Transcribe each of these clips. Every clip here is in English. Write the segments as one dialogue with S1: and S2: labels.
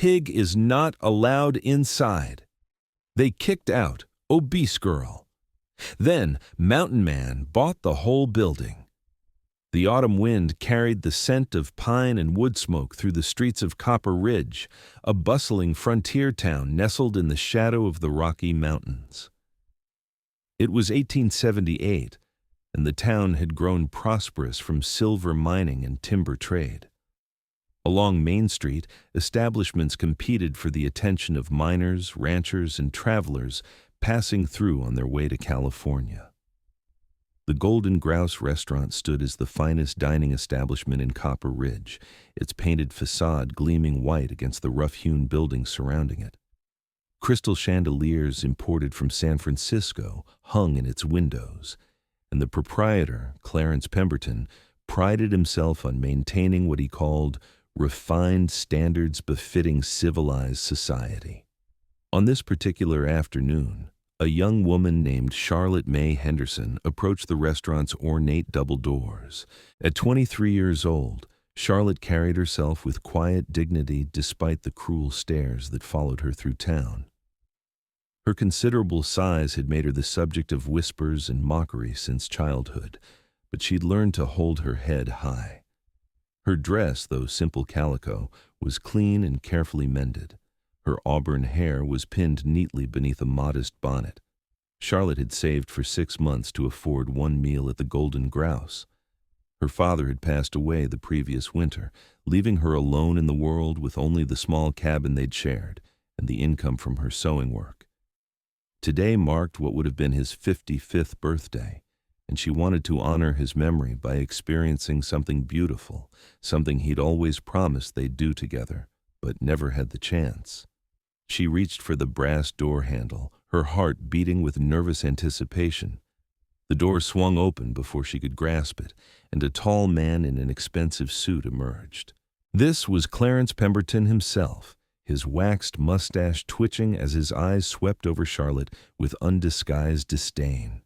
S1: pig is not allowed inside." They kicked out Obese Girl. Then Mountain Man bought the whole building. The autumn wind carried the scent of pine and wood smoke through the streets of Copper Ridge, a bustling frontier town nestled in the shadow of the Rocky Mountains. It was 1878, and the town had grown prosperous from silver mining and timber trade. Along Main Street, establishments competed for the attention of miners, ranchers, and travelers passing through on their way to California. The Golden Grouse restaurant stood as the finest dining establishment in Copper Ridge, its painted facade gleaming white against the rough-hewn buildings surrounding it. Crystal chandeliers imported from San Francisco hung in its windows, and the proprietor, Clarence Pemberton, prided himself on maintaining what he called refined standards befitting civilized society. On this particular afternoon, a young woman named Charlotte May Henderson approached the restaurant's ornate double doors. At 23 years old, Charlotte carried herself with quiet dignity despite the cruel stares that followed her through town. Her considerable size had made her the subject of whispers and mockery since childhood, but she'd learned to hold her head high. Her dress, though simple calico, was clean and carefully mended. Her auburn hair was pinned neatly beneath a modest bonnet. Charlotte had saved for 6 months to afford one meal at the Golden Grouse. Her father had passed away the previous winter, leaving her alone in the world with only the small cabin they'd shared and the income from her sewing work. Today marked what would have been his 55th birthday, and she wanted to honor his memory by experiencing something beautiful, something he'd always promised they'd do together, but never had the chance. She reached for the brass door handle, her heart beating with nervous anticipation. The door swung open before she could grasp it, and a tall man in an expensive suit emerged. This was Clarence Pemberton himself, his waxed mustache twitching as his eyes swept over Charlotte with undisguised disdain.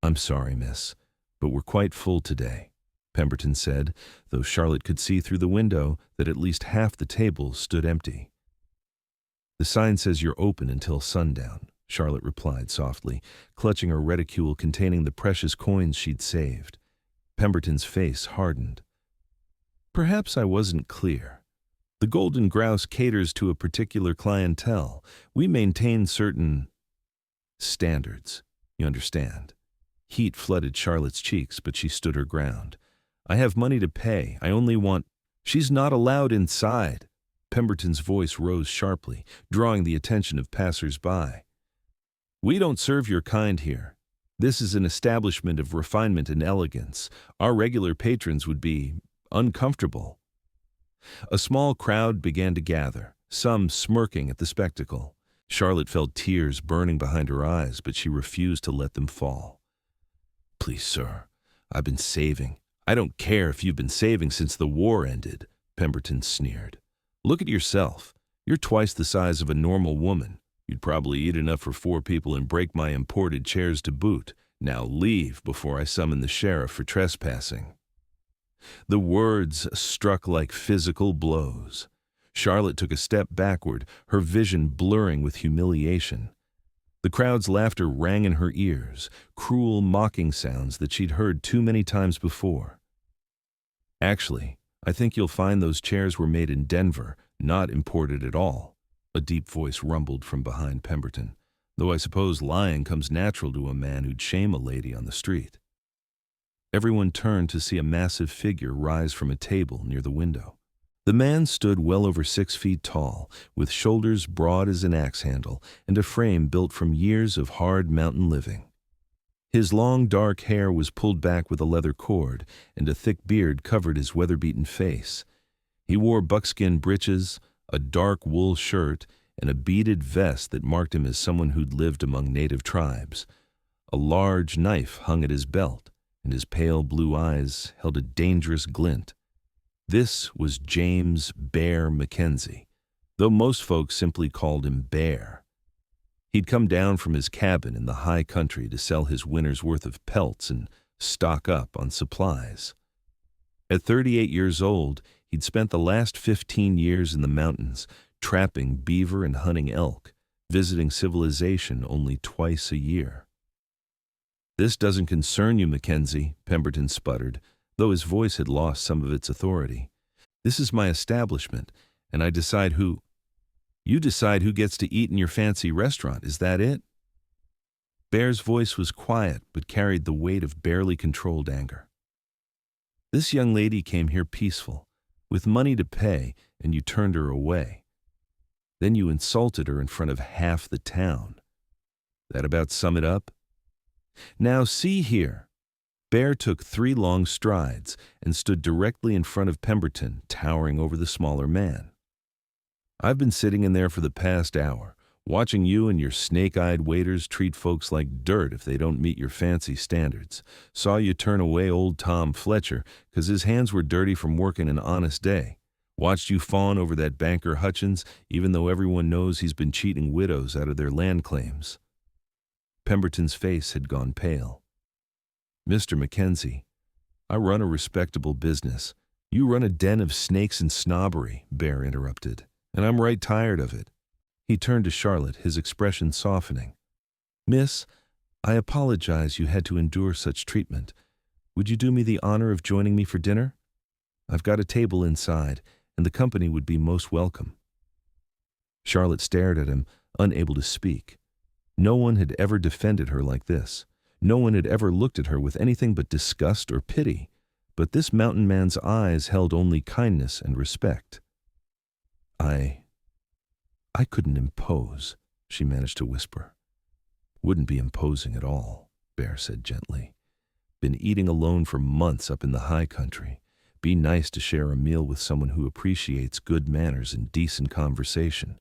S1: "I'm sorry, miss, but we're quite full today," Pemberton said, though Charlotte could see through the window that at least half the tables stood empty. "The sign says you're open until sundown," Charlotte replied softly, clutching her reticule containing the precious coins she'd saved. Pemberton's face hardened. "Perhaps I wasn't clear. The Golden Grouse caters to a particular clientele. We maintain certain standards, you understand." Heat flooded Charlotte's cheeks, but she stood her ground. "I have money to pay. I only want—" "She's not allowed inside." Pemberton's voice rose sharply, drawing the attention of passers-by. "We don't serve your kind here. This is an establishment of refinement and elegance. Our regular patrons would be uncomfortable." A small crowd began to gather, some smirking at the spectacle. Charlotte felt tears burning behind her eyes, but she refused to let them fall. "Please, sir, I've been saving." "I don't care if you've been saving since the war ended," Pemberton sneered. "Look at yourself. You're twice the size of a normal woman. You'd probably eat enough for 4 people and break my imported chairs to boot. Now leave before I summon the sheriff for trespassing." The words struck like physical blows. Charlotte took a step backward, her vision blurring with humiliation. The crowd's laughter rang in her ears, cruel mocking sounds that she'd heard too many times before. "Actually, I think you'll find those chairs were made in Denver, not imported at all," a deep voice rumbled from behind Pemberton, "though I suppose lying comes natural to a man who'd shame a lady on the street." Everyone turned to see a massive figure rise from a table near the window. The man stood well over 6 feet tall, with shoulders broad as an axe handle and a frame built from years of hard mountain living. His long, dark hair was pulled back with a leather cord, and a thick beard covered his weather-beaten face. He wore buckskin breeches, a dark wool shirt, and a beaded vest that marked him as someone who'd lived among native tribes. A large knife hung at his belt, and his pale blue eyes held a dangerous glint. This was James Bear Mackenzie, though most folks simply called him Bear. He'd come down from his cabin in the high country to sell his winter's worth of pelts and stock up on supplies. At 38 years old, He'd spent the last 15 years in the mountains, trapping beaver and hunting elk, visiting civilization only twice a year. "This doesn't concern you, Mackenzie," Pemberton sputtered, though his voice had lost some of its authority. "This is my establishment, and I decide who—" "You decide who gets to eat in your fancy restaurant, is that it?" Bear's voice was quiet but carried the weight of barely controlled anger. "This young lady came here peaceful, with money to pay, and you turned her away. Then you insulted her in front of half the town. That about sum it up? Now see here." Bear took 3 long strides and stood directly in front of Pemberton, towering over the smaller man. "I've been sitting in there for the past hour, watching you and your snake-eyed waiters treat folks like dirt if they don't meet your fancy standards. Saw you turn away old Tom Fletcher 'cause his hands were dirty from working an honest day. Watched you fawn over that banker Hutchins, even though everyone knows he's been cheating widows out of their land claims." Pemberton's face had gone pale. "Mr. Mackenzie, I run a respectable business. You run a den of snakes and snobbery," Bear interrupted, "and I'm right tired of it." He turned to Charlotte, his expression softening. "Miss, I apologize you had to endure such treatment. Would you do me the honor of joining me for dinner? I've got a table inside, and the company would be most welcome." Charlotte stared at him, unable to speak. No one had ever defended her like this. No one had ever looked at her with anything but disgust or pity, but this mountain man's eyes held only kindness and respect. I couldn't impose," she managed to whisper. "Wouldn't be imposing at all," Bear said gently. "Been eating alone for months up in the high country. Be nice to share a meal with someone who appreciates good manners and decent conversation."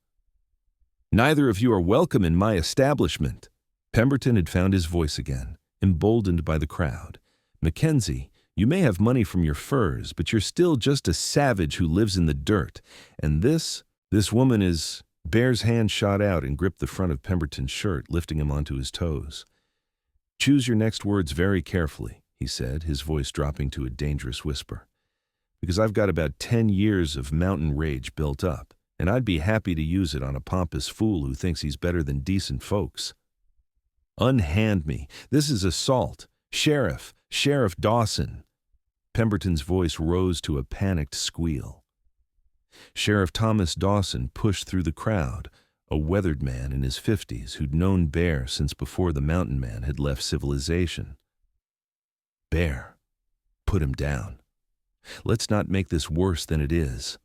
S1: "Neither of you are welcome in my establishment." Pemberton had found his voice again, emboldened by the crowd. "Mackenzie, you may have money from your furs, but you're still just a savage who lives in the dirt. And this woman is—" Bear's hand shot out and gripped the front of Pemberton's shirt, lifting him onto his toes. "Choose your next words very carefully," he said, his voice dropping to a dangerous whisper. "Because I've got about 10 years of mountain rage built up, and I'd be happy to use it on a pompous fool who thinks he's better than decent folks. Unhand me. This is assault. Sheriff Dawson." Pemberton's voice rose to a panicked squeal. Sheriff Thomas Dawson pushed through the crowd, a weathered man in his 50s who'd known Bear since before the mountain man had left civilization. "Bear, put him down. Let's not make this worse than it is."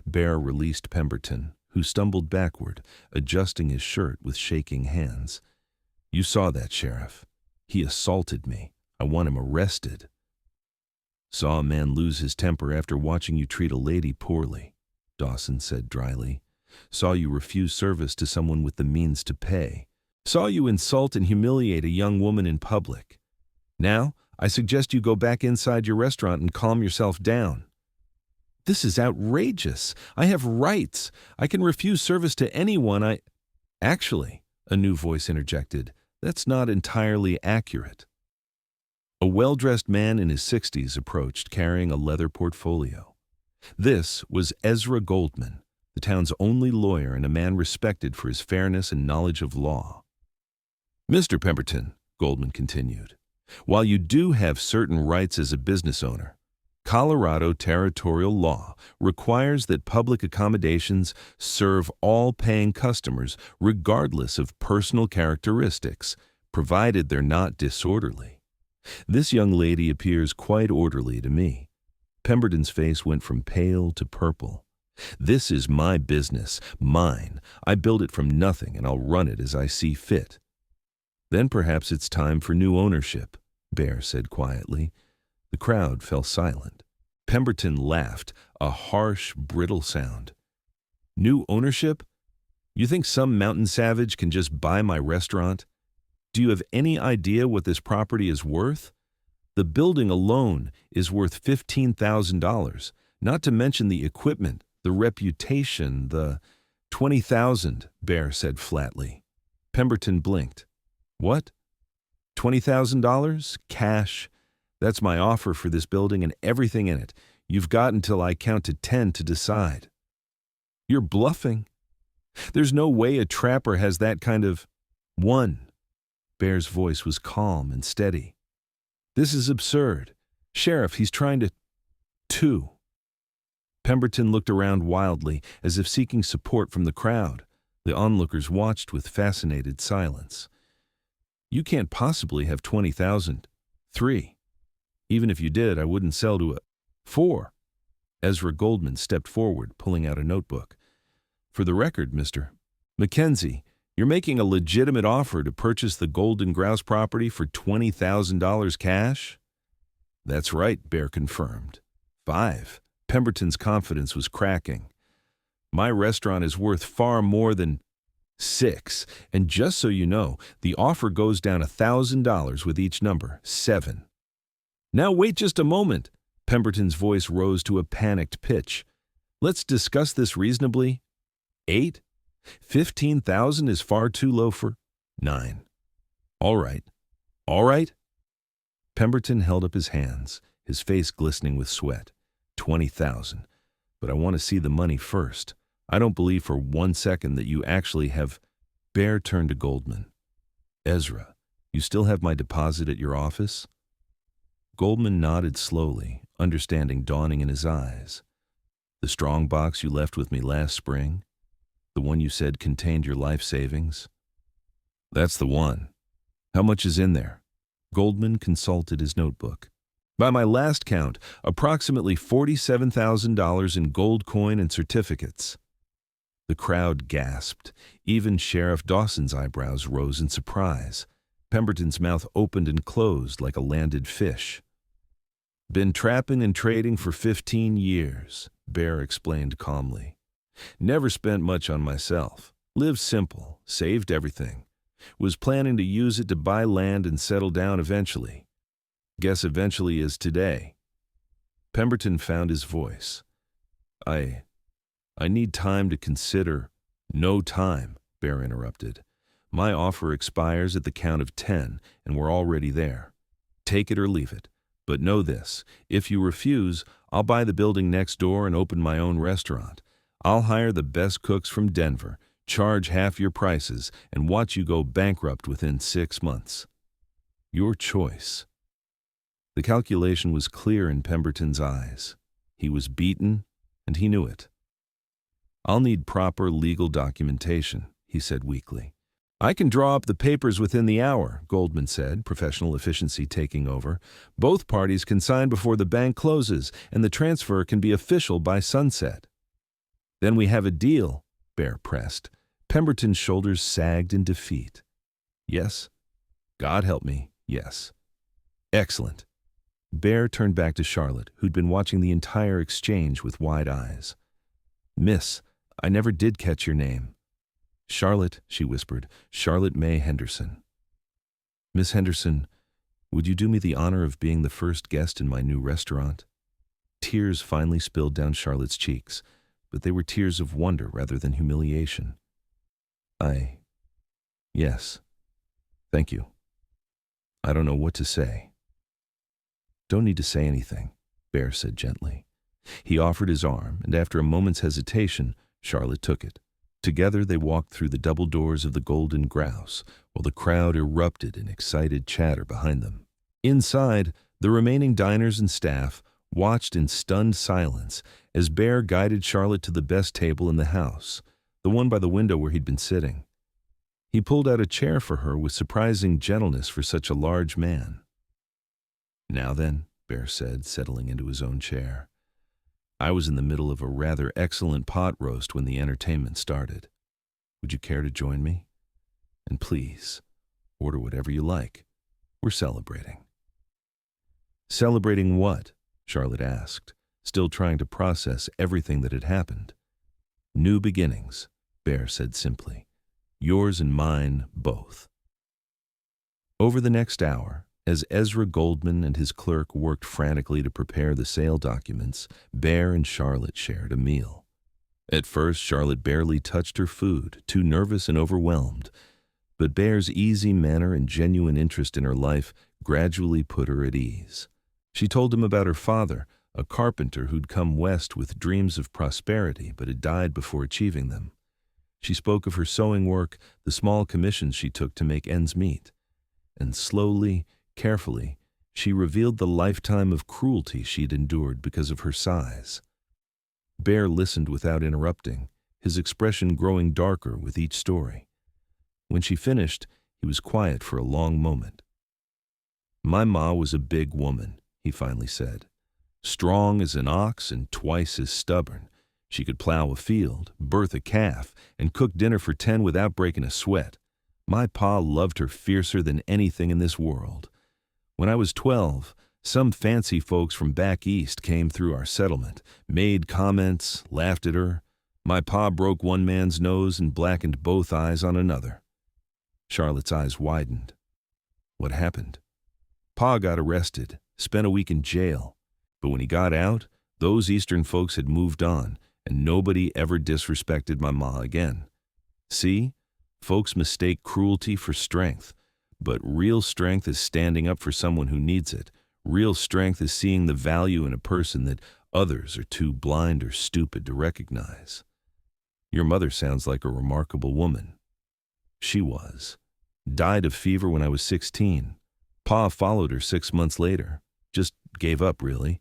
S1: Bear released Pemberton, who stumbled backward, adjusting his shirt with shaking hands. "You saw that, Sheriff. He assaulted me. I want him arrested." "Saw a man lose his temper after watching you treat a lady poorly," Dawson said dryly. "Saw you refuse service to someone with the means to pay. Saw you insult and humiliate a young woman in public. Now, I suggest you go back inside your restaurant and calm yourself down." "This is outrageous. I have rights. I can refuse service to anyone Actually," a new voice interjected, "that's not entirely accurate." A well-dressed man in his 60s approached, carrying a leather portfolio. This was Ezra Goldman, the town's only lawyer and a man respected for his fairness and knowledge of law. "Mr. Pemberton," Goldman continued, "while you do have certain rights as a business owner, Colorado territorial law requires that public accommodations serve all paying customers regardless of personal characteristics, provided they're not disorderly. This young lady appears quite orderly to me." Pemberton's face went from pale to purple. "This is my business, mine. I build it from nothing, and I'll run it as I see fit." "Then perhaps it's time for new ownership," Bear said quietly. The crowd fell silent. Pemberton laughed, a harsh, brittle sound. "New ownership? You think some mountain savage can just buy my restaurant? Do you have any idea what this property is worth? The building alone is worth $15,000, not to mention the equipment, the reputation, the—" "20,000, Bear said flatly. Pemberton blinked. "What? $20,000? Cash? That's my offer for this building and everything in it. You've got until I count to 10 to decide. You're bluffing. There's no way a trapper has that kind of... 1. Bear's voice was calm and steady. This is absurd. Sheriff, he's trying to... 2. Pemberton looked around wildly, as if seeking support from the crowd. The onlookers watched with fascinated silence. You can't possibly have 20,000. 3. Even if you did, I wouldn't sell to a... 4. Ezra Goldman stepped forward, pulling out a notebook. For the record, Mr. Mackenzie, you're making a legitimate offer to purchase the Golden Grouse property for $20,000 cash? That's right, Bear confirmed. 5. Pemberton's confidence was cracking. My restaurant is worth far more than... 6. And just so you know, the offer goes down $1,000 with each number. 7. Now wait just a moment. Pemberton's voice rose to a panicked pitch. Let's discuss this reasonably. 8. 15,000 is far too low for... 9. All right. All right. Pemberton held up his hands, his face glistening with sweat. 20,000. But I want to see the money first. I don't believe for 1 second that you actually have... Bear turned to Goldman. Ezra, you still have my deposit at your office? Goldman nodded slowly, understanding dawning in his eyes. The strong box you left with me last spring? The one you said contained your life savings? That's the one. How much is in there? Goldman consulted his notebook. By my last count, approximately $47,000 in gold coin and certificates. The crowd gasped. Even Sheriff Dawson's eyebrows rose in surprise. Pemberton's mouth opened and closed like a landed fish. Been trapping and trading for 15 years, Bear explained calmly. Never spent much on myself. Lived simple, saved everything. Was planning to use it to buy land and settle down eventually. Guess eventually is today. Pemberton found his voice. I need time to consider. No time, Bear interrupted. My offer expires at the count of 10, and we're already there. Take it or leave it. But know this, if you refuse, I'll buy the building next door and open my own restaurant. I'll hire the best cooks from Denver, charge half your prices, and watch you go bankrupt within 6 months. Your choice. The calculation was clear in Pemberton's eyes. He was beaten, and he knew it. I'll need proper legal documentation, he said weakly. I can draw up the papers within the hour, Goldman said, professional efficiency taking over. Both parties can sign before the bank closes, and the transfer can be official by sunset. Then we have a deal, Bear pressed. Pemberton's shoulders sagged in defeat. Yes? God help me, yes. Excellent. Bear turned back to Charlotte, who'd been watching the entire exchange with wide eyes. Miss, I never did catch your name. Charlotte, she whispered, Charlotte May Henderson. Miss Henderson, would you do me the honor of being the first guest in my new restaurant? Tears finally spilled down Charlotte's cheeks, but they were tears of wonder rather than humiliation. Yes. Thank you. I don't know what to say. Don't need to say anything, Bear said gently. He offered his arm, and after a moment's hesitation, Charlotte took it. Together they walked through the double doors of the Golden Grouse, while the crowd erupted in excited chatter behind them. Inside, the remaining diners and staff watched in stunned silence as Bear guided Charlotte to the best table in the house, the one by the window where he'd been sitting. He pulled out a chair for her with surprising gentleness for such a large man. Now then, Bear said, settling into his own chair. I was in the middle of a rather excellent pot roast when the entertainment started. Would you care to join me? And please, order whatever you like. We're celebrating. Celebrating what? Charlotte asked, still trying to process everything that had happened. New beginnings, Bear said simply. Yours and mine both. Over the next hour, as Ezra Goldman and his clerk worked frantically to prepare the sale documents, Bear and Charlotte shared a meal. At first, Charlotte barely touched her food, too nervous and overwhelmed, but Bear's easy manner and genuine interest in her life gradually put her at ease. She told him about her father, a carpenter who'd come west with dreams of prosperity but had died before achieving them. She spoke of her sewing work, the small commissions she took to make ends meet. And slowly, carefully, she revealed the lifetime of cruelty she'd endured because of her size. Bear listened without interrupting, his expression growing darker with each story. When she finished, he was quiet for a long moment. "My ma was a big woman," he finally said. "Strong as an ox and twice as stubborn. She could plow a field, birth a calf, and cook dinner for 10 without breaking a sweat. My pa loved her fiercer than anything in this world. When I was 12, some fancy folks from back east came through our settlement, made comments, laughed at her. My pa broke one man's nose and blackened both eyes on another." Charlotte's eyes widened. "What happened?" "Pa got arrested, spent a week in jail. But when he got out, those eastern folks had moved on, and nobody ever disrespected my ma again. See? Folks mistake cruelty for strength, but real strength is standing up for someone who needs it. Real strength is seeing the value in a person that others are too blind or stupid to recognize. Your mother sounds like a remarkable woman." "She was. Died of fever when I was 16. Pa followed her 6 months later. Just gave up, really.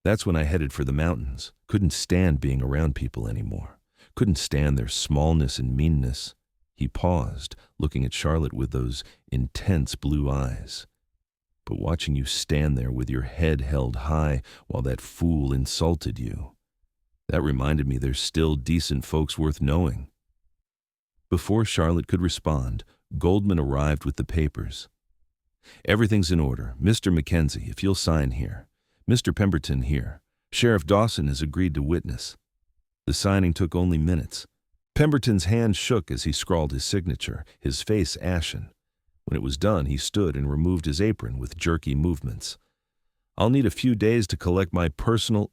S1: That's when I headed for the mountains. Couldn't stand being around people anymore. Couldn't stand their smallness and meanness." He paused, looking at Charlotte with those intense blue eyes. "But watching you stand there with your head held high while that fool insulted you, that reminded me there's still decent folks worth knowing." Before Charlotte could respond, Goldman arrived with the papers. "Everything's in order. Mr. Mackenzie, if you'll sign here. Mr. Pemberton here. Sheriff Dawson has agreed to witness." The signing took only minutes. Pemberton's hand shook as he scrawled his signature, his face ashen. When it was done, he stood and removed his apron with jerky movements. "I'll need a few days to collect my personal—"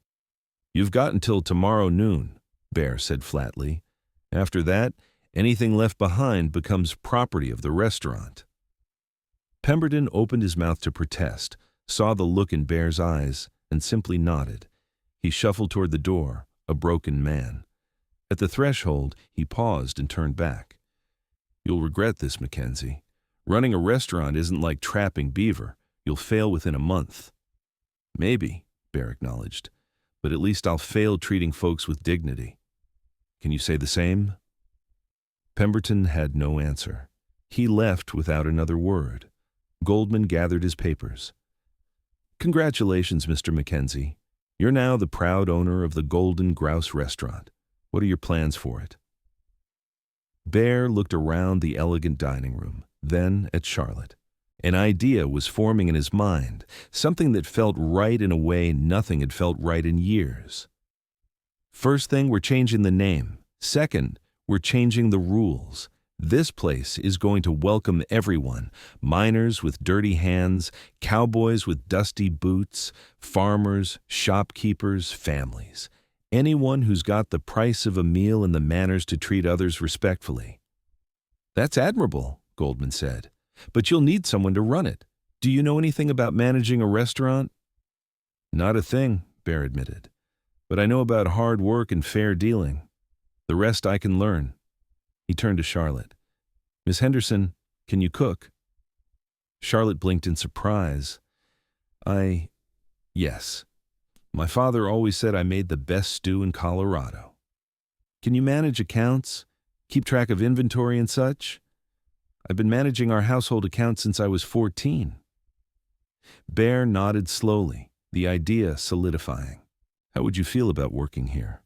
S1: "You've got until tomorrow noon," Bear said flatly. "After that, anything left behind becomes property of the restaurant." Pemberton opened his mouth to protest, saw the look in Bear's eyes, and simply nodded. He shuffled toward the door, a broken man. At the threshold, he paused and turned back. "You'll regret this, Mackenzie. Running a restaurant isn't like trapping beaver. You'll fail within a month." "Maybe," Bear acknowledged, "but at least I'll fail treating folks with dignity. Can you say the same?" Pemberton had no answer. He left without another word. Goldman gathered his papers. "Congratulations, Mr. Mackenzie. You're now the proud owner of the Golden Grouse Restaurant. What are your plans for it?" Bear looked around the elegant dining room, then at Charlotte. An idea was forming in his mind, something that felt right in a way nothing had felt right in years. "First thing, we're changing the name. Second, we're changing the rules. This place is going to welcome everyone, miners with dirty hands, cowboys with dusty boots, farmers, shopkeepers, families. Anyone who's got the price of a meal and the manners to treat others respectfully." "That's admirable," Goldman said, "but you'll need someone to run it. Do you know anything about managing a restaurant?" "Not a thing," Bear admitted, "but I know about hard work and fair dealing. The rest I can learn." He turned to Charlotte. "Miss Henderson, can you cook?" Charlotte blinked in surprise. Yes. My father always said I made the best stew in Colorado." "Can you manage accounts? Keep track of inventory and such?" "I've been managing our household account since I was 14. Bear nodded slowly, the idea solidifying. "How would you feel about working here?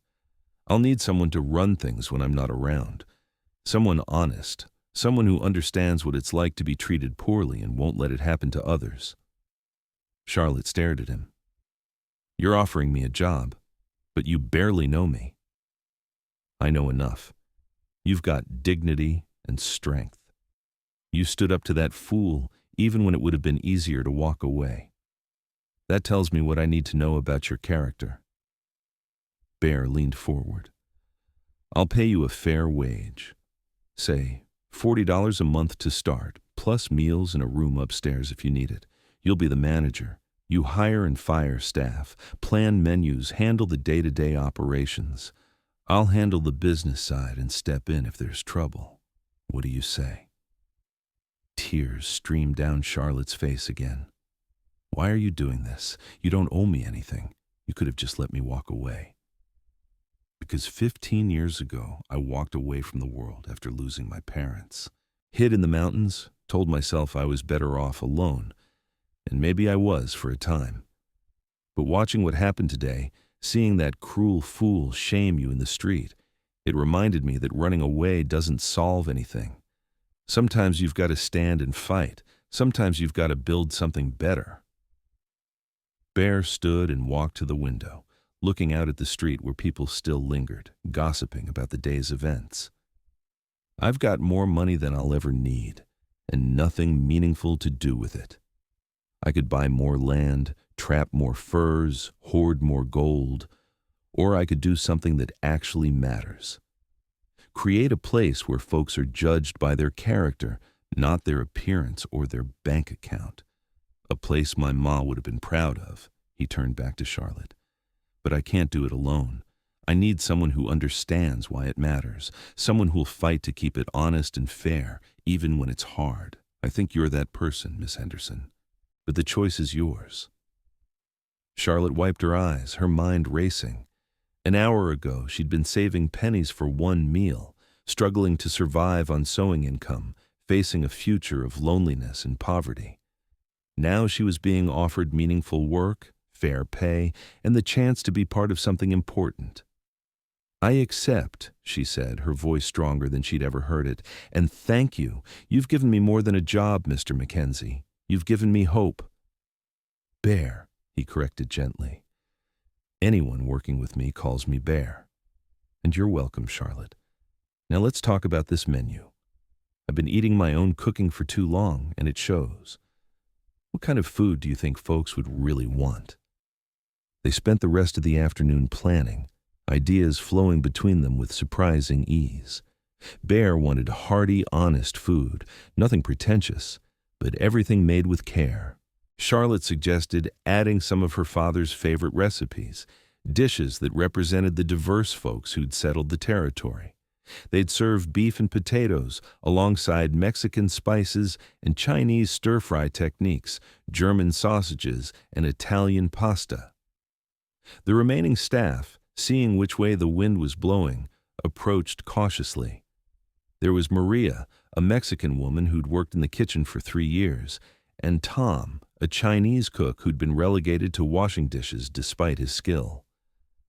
S1: I'll need someone to run things when I'm not around. Someone honest, someone who understands what it's like to be treated poorly and won't let it happen to others." Charlotte stared at him. "You're offering me a job, but you barely know me." "I know enough. You've got dignity and strength. You stood up to that fool even when it would have been easier to walk away. That tells me what I need to know about your character." Bear leaned forward. "I'll pay you a fair wage. Say, $40 a month to start, plus meals and a room upstairs if you need it. You'll be the manager. You hire and fire staff, plan menus, handle the day-to-day operations. I'll handle the business side and step in if there's trouble. What do you say?" Tears streamed down Charlotte's face again. "Why are you doing this? You don't owe me anything. You could have just let me walk away." "Because 15 years ago, I walked away from the world after losing my parents. Hid in the mountains, told myself I was better off alone, and maybe I was for a time. But watching what happened today, seeing that cruel fool shame you in the street, it reminded me that running away doesn't solve anything. Sometimes you've got to stand and fight. Sometimes you've got to build something better." Bear stood and walked to the window, looking out at the street where people still lingered, gossiping about the day's events. "I've got more money than I'll ever need, and nothing meaningful to do with it. I could buy more land, trap more furs, hoard more gold, or I could do something that actually matters. Create a place where folks are judged by their character, not their appearance or their bank account. A place my ma would have been proud of," he turned back to Charlotte. "But I can't do it alone. I need someone who understands why it matters, someone who'll fight to keep it honest and fair, even when it's hard. I think you're that person, Miss Henderson. But the choice is yours." Charlotte wiped her eyes, her mind racing. An hour ago, she'd been saving pennies for one meal, struggling to survive on sewing income, facing a future of loneliness and poverty. Now she was being offered meaningful work, fair pay, and the chance to be part of something important. "I accept," she said, her voice stronger than she'd ever heard it, "and thank you. You've given me more than a job, Mr. Mackenzie. You've given me hope." "Bear," he corrected gently. "Anyone working with me calls me Bear. And you're welcome, Charlotte. Now let's talk about this menu. I've been eating my own cooking for too long, and it shows. What kind of food do you think folks would really want?" They spent the rest of the afternoon planning, ideas flowing between them with surprising ease. Bear wanted hearty, honest food, nothing pretentious, but everything made with care. Charlotte suggested adding some of her father's favorite recipes, dishes that represented the diverse folks who'd settled the territory. They'd serve beef and potatoes alongside Mexican spices and Chinese stir-fry techniques, German sausages, and Italian pasta. The remaining staff, seeing which way the wind was blowing, approached cautiously. There was Maria, a Mexican woman who'd worked in the kitchen for 3 years, and Tom, a Chinese cook who'd been relegated to washing dishes despite his skill.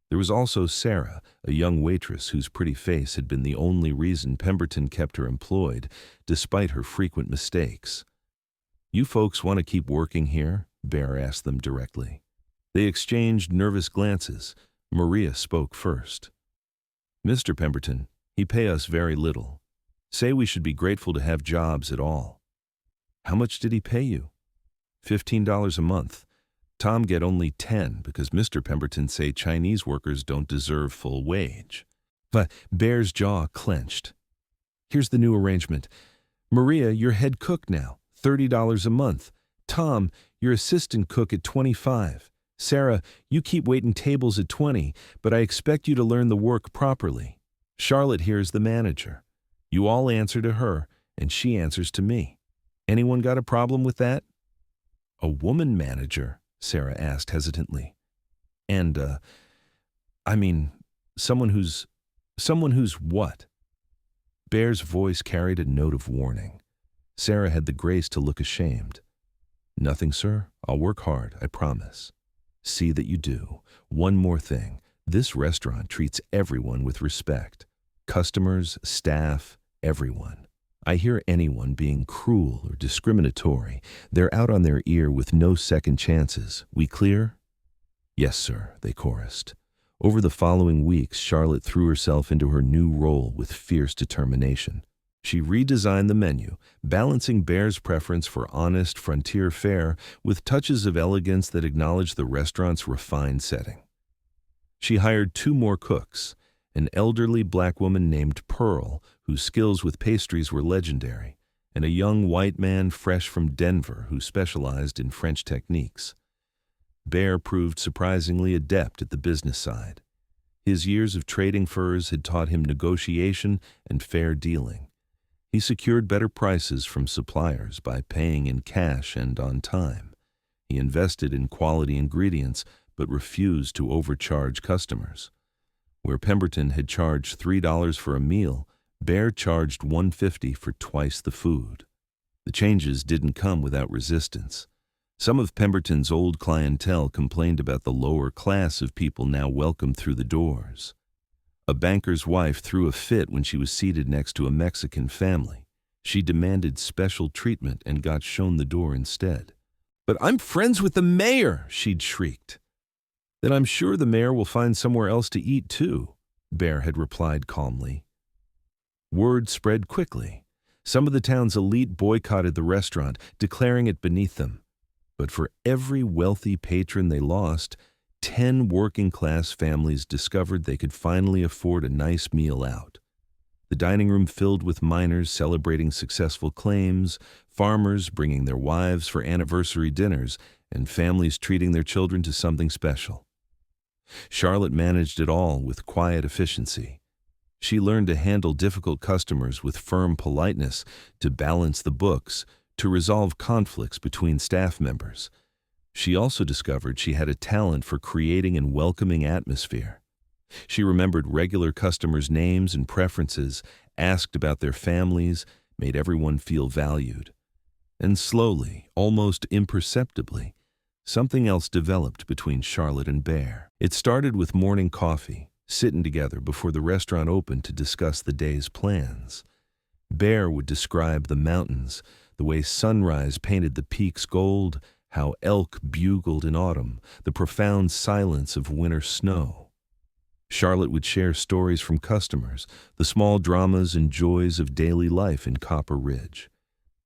S1: There was also Sarah, a young waitress whose pretty face had been the only reason Pemberton kept her employed, despite her frequent mistakes. "You folks want to keep working here?" Bear asked them directly. They exchanged nervous glances. Maria spoke first. "Mr. Pemberton, he pay us very little. Say we should be grateful to have jobs at all." "How much did he pay you?" $15 a month. Tom get only 10 because Mr. Pemberton say Chinese workers don't deserve full wage." But Bear's jaw clenched. "Here's the new arrangement. Maria, you're head cook now, $30 a month. Tom, you're assistant cook at 25. Sarah, you keep waiting tables at 20, but I expect you to learn the work properly. Charlotte here is the manager. You all answer to her, and she answers to me. Anyone got a problem with that?" "A woman manager?" Sarah asked hesitantly. "And, someone who's what?" Bear's voice carried a note of warning. Sarah had the grace to look ashamed. "Nothing, sir. I'll work hard, I promise." "See that you do. One more thing. This restaurant treats everyone with respect. Customers, staff, everyone. I hear anyone being cruel or discriminatory, they're out on their ear with no second chances. We clear?" "Yes, sir," they chorused. Over the following weeks, Charlotte threw herself into her new role with fierce determination. She redesigned the menu, balancing Bear's preference for honest frontier fare with touches of elegance that acknowledged the restaurant's refined setting. She hired 2 more cooks, an elderly black woman named Pearl, whose skills with pastries were legendary, and a young white man fresh from Denver who specialized in French techniques. Bear proved surprisingly adept at the business side. His years of trading furs had taught him negotiation and fair dealing. He secured better prices from suppliers by paying in cash and on time. He invested in quality ingredients but refused to overcharge customers. Where Pemberton had charged $3 for a meal, Bear charged $1.50 for twice the food. The changes didn't come without resistance. Some of Pemberton's old clientele complained about the lower class of people now welcomed through the doors. A banker's wife threw a fit when she was seated next to a Mexican family. She demanded special treatment and got shown the door instead. "But I'm friends with the mayor," she'd shrieked. "Then I'm sure the mayor will find somewhere else to eat too," Bear had replied calmly. Word spread quickly. Some of the town's elite boycotted the restaurant, declaring it beneath them. But for every wealthy patron they lost, 10 working-class families discovered they could finally afford a nice meal out. The dining room filled with miners celebrating successful claims, farmers bringing their wives for anniversary dinners, and families treating their children to something special. Charlotte managed it all with quiet efficiency. She learned to handle difficult customers with firm politeness, to balance the books, to resolve conflicts between staff members. She also discovered she had a talent for creating an welcoming atmosphere. She remembered regular customers' names and preferences, asked about their families, made everyone feel valued. And slowly, almost imperceptibly, something else developed between Charlotte and Bear. It started with morning coffee, sitting together before the restaurant opened to discuss the day's plans. Bear would describe the mountains, the way sunrise painted the peaks gold, how elk bugled in autumn, the profound silence of winter snow. Charlotte would share stories from customers, the small dramas and joys of daily life in Copper Ridge.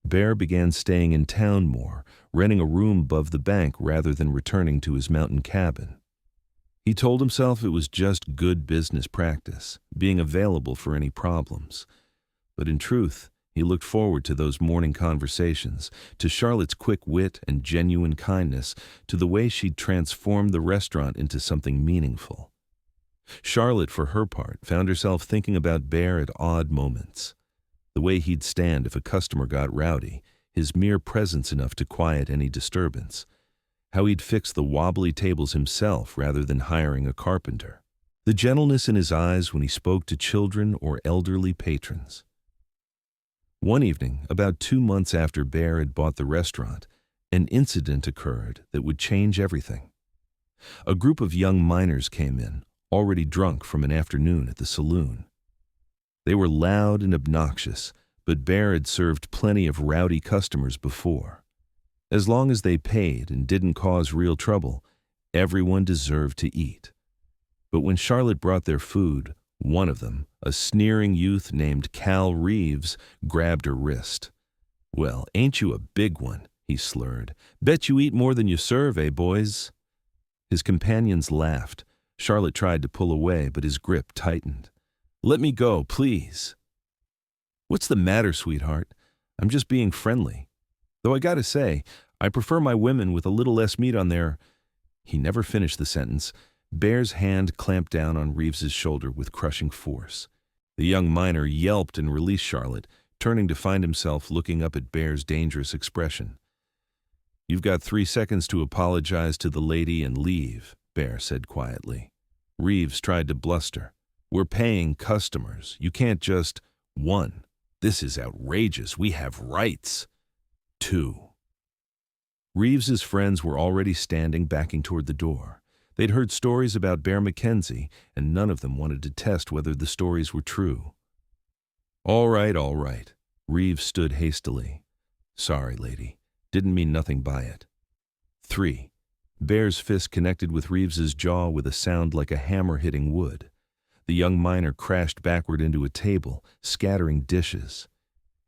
S1: Bear began staying in town more, renting a room above the bank rather than returning to his mountain cabin. He told himself it was just good business practice, being available for any problems. But in truth, he looked forward to those morning conversations, to Charlotte's quick wit and genuine kindness, to the way she'd transformed the restaurant into something meaningful. Charlotte, for her part, found herself thinking about Bear at odd moments. The way he'd stand if a customer got rowdy, his mere presence enough to quiet any disturbance. How he'd fix the wobbly tables himself rather than hiring a carpenter. The gentleness in his eyes when he spoke to children or elderly patrons. One evening, about 2 months after Bear had bought the restaurant, an incident occurred that would change everything. A group of young miners came in, already drunk from an afternoon at the saloon. They were loud and obnoxious, but Bear had served plenty of rowdy customers before. As long as they paid and didn't cause real trouble, everyone deserved to eat. But when Charlotte brought their food, one of them, a sneering youth named Cal Reeves, grabbed her wrist. "Well, ain't you a big one?" he slurred. "Bet you eat more than you serve, eh, boys?" His companions laughed. Charlotte tried to pull away, but his grip tightened. "Let me go, please." "What's the matter, sweetheart? I'm just being friendly. Though I gotta say, I prefer my women with a little less meat on their—" He never finished the sentence. Bear's hand clamped down on Reeves's shoulder with crushing force. The young miner yelped and released Charlotte, turning to find himself looking up at Bear's dangerous expression. "You've got 3 seconds to apologize to the lady and leave," Bear said quietly. Reeves tried to bluster. "We're paying customers. You can't just—" 1. "This is outrageous. We have rights." 2. Reeves's friends were already standing, backing toward the door. They'd heard stories about Bear McKenzie, and none of them wanted to test whether the stories were true. All right. Reeves stood hastily. "Sorry, lady. Didn't mean nothing by it." 3. Bear's fist connected with Reeves's jaw with a sound like a hammer hitting wood. The young miner crashed backward into a table, scattering dishes.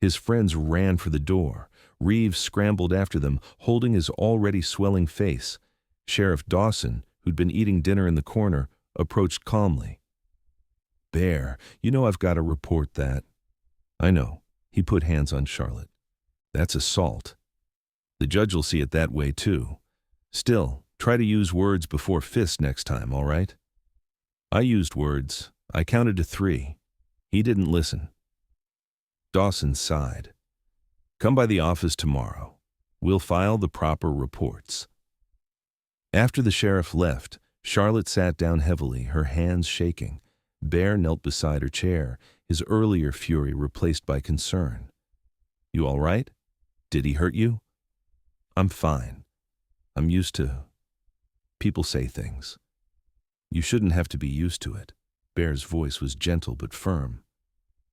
S1: His friends ran for the door. Reeves scrambled after them, holding his already swelling face. Sheriff Dawson, who'd been eating dinner in the corner, approached calmly. "Bear, you know I've got to report that." "I know." He put hands on Charlotte. "That's assault. The judge will see it that way too. Still, Try to use words before fists next time, all right? I used words. I counted to 3. He didn't listen. Dawson sighed. Come by the office tomorrow. We'll file the proper reports. After the sheriff left, Charlotte sat down heavily, her hands shaking. Bear knelt beside her chair, his earlier fury replaced by concern. You all right? Did he hurt you? I'm fine. I'm used to... People say things. You shouldn't have to be used to it. Bear's voice was gentle but firm.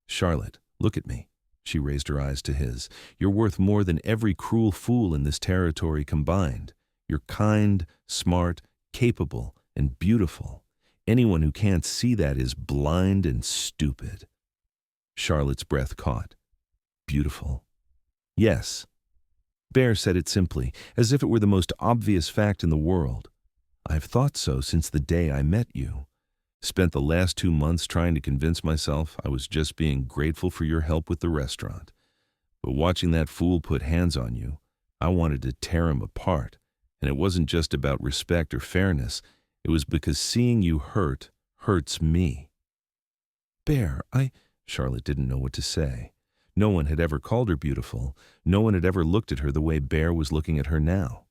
S1: Charlotte, look at me. She raised her eyes to his. You're worth more than every cruel fool in this territory combined. You're kind, smart, capable, and beautiful. Anyone who can't see that is blind and stupid. Charlotte's breath caught. Beautiful. Yes. Bear said it simply, as if it were the most obvious fact in the world. I've thought so since the day I met you. Spent the last 2 months trying to convince myself I was just being grateful for your help with the restaurant. But watching that fool put hands on you, I wanted to tear him apart. And it wasn't just about respect or fairness. It was because seeing you hurts me. Bear, Charlotte didn't know what to say. No one had ever called her beautiful. No one had ever looked at her the way Bear was looking at her now.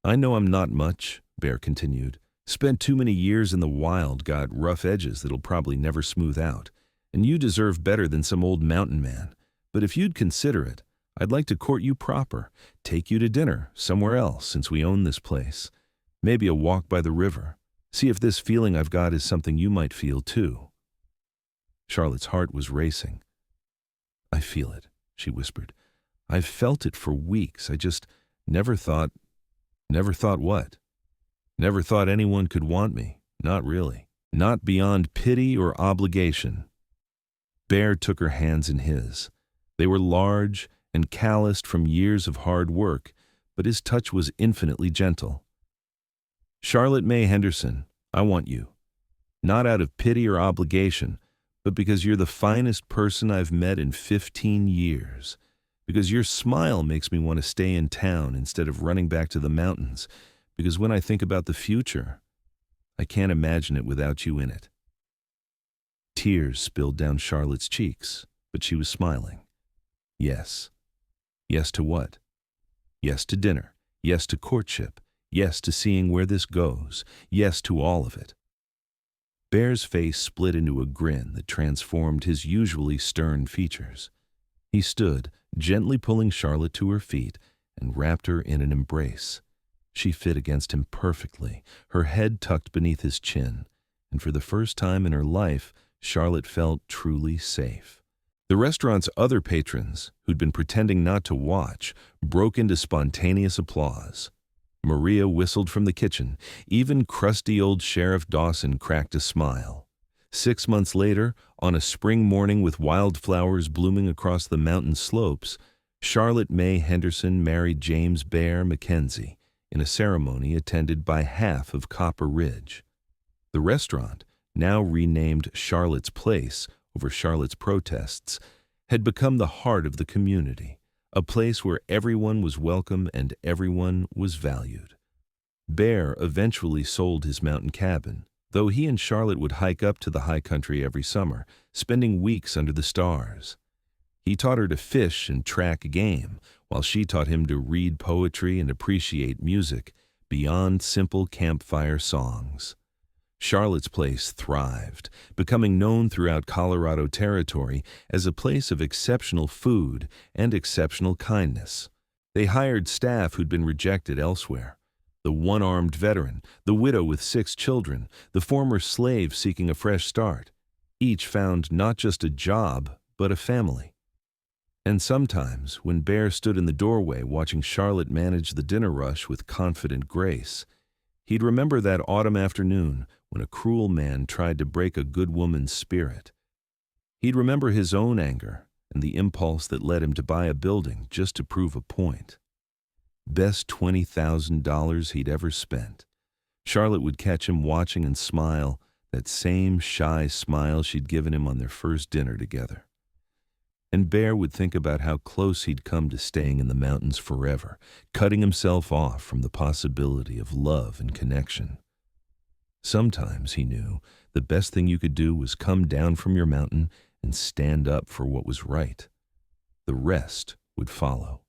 S1: I know I'm not much, Bear continued. Spent too many years in the wild, got rough edges that'll probably never smooth out. And you deserve better than some old mountain man. But if you'd consider it, I'd like to court you proper, take you to dinner somewhere else since we own this place. Maybe a walk by the river. See if this feeling I've got is something you might feel too. Charlotte's heart was racing. I feel it, she whispered. I've felt it for weeks. I just never thought what? Never thought anyone could want me. Not really. Not beyond pity or obligation. Bear took her hands in his. They were large and calloused from years of hard work, but his touch was infinitely gentle. Charlotte May Henderson, I want you. Not out of pity or obligation, but because you're the finest person I've met in 15 years. Because your smile makes me want to stay in town instead of running back to the mountains. Because when I think about the future, I can't imagine it without you in it. Tears spilled down Charlotte's cheeks, but she was smiling. Yes. Yes to what? Yes to dinner. Yes to courtship. Yes to seeing where this goes. Yes to all of it. Bear's face split into a grin that transformed his usually stern features. He stood, gently pulling Charlotte to her feet, and wrapped her in an embrace. She fit against him perfectly, her head tucked beneath his chin, and for the first time in her life, Charlotte felt truly safe. The restaurant's other patrons, who'd been pretending not to watch, broke into spontaneous applause. Maria whistled from the kitchen. Even crusty old Sheriff Dawson cracked a smile. 6 months later, on a spring morning with wildflowers blooming across the mountain slopes, Charlotte May Henderson married James Bear Mackenzie in a ceremony attended by half of Copper Ridge. The restaurant, now renamed Charlotte's Place over Charlotte's protests, had become the heart of the community, a place where everyone was welcome and everyone was valued. Bear eventually sold his mountain cabin, though he and Charlotte would hike up to the high country every summer, spending weeks under the stars. He taught her to fish and track game, while she taught him to read poetry and appreciate music beyond simple campfire songs. Charlotte's Place thrived, becoming known throughout Colorado Territory as a place of exceptional food and exceptional kindness. They hired staff who'd been rejected elsewhere. The one-armed veteran, the widow with 6 children, the former slave seeking a fresh start. Each found not just a job, but a family. And sometimes, when Bear stood in the doorway watching Charlotte manage the dinner rush with confident grace, he'd remember that autumn afternoon when a cruel man tried to break a good woman's spirit. He'd remember his own anger and the impulse that led him to buy a building just to prove a point. Best $20,000 he'd ever spent. Charlotte would catch him watching and smile, that same shy smile she'd given him on their first dinner together. And Bear would think about how close he'd come to staying in the mountains forever, cutting himself off from the possibility of love and connection. Sometimes, he knew, the best thing you could do was come down from your mountain and stand up for what was right. The rest would follow.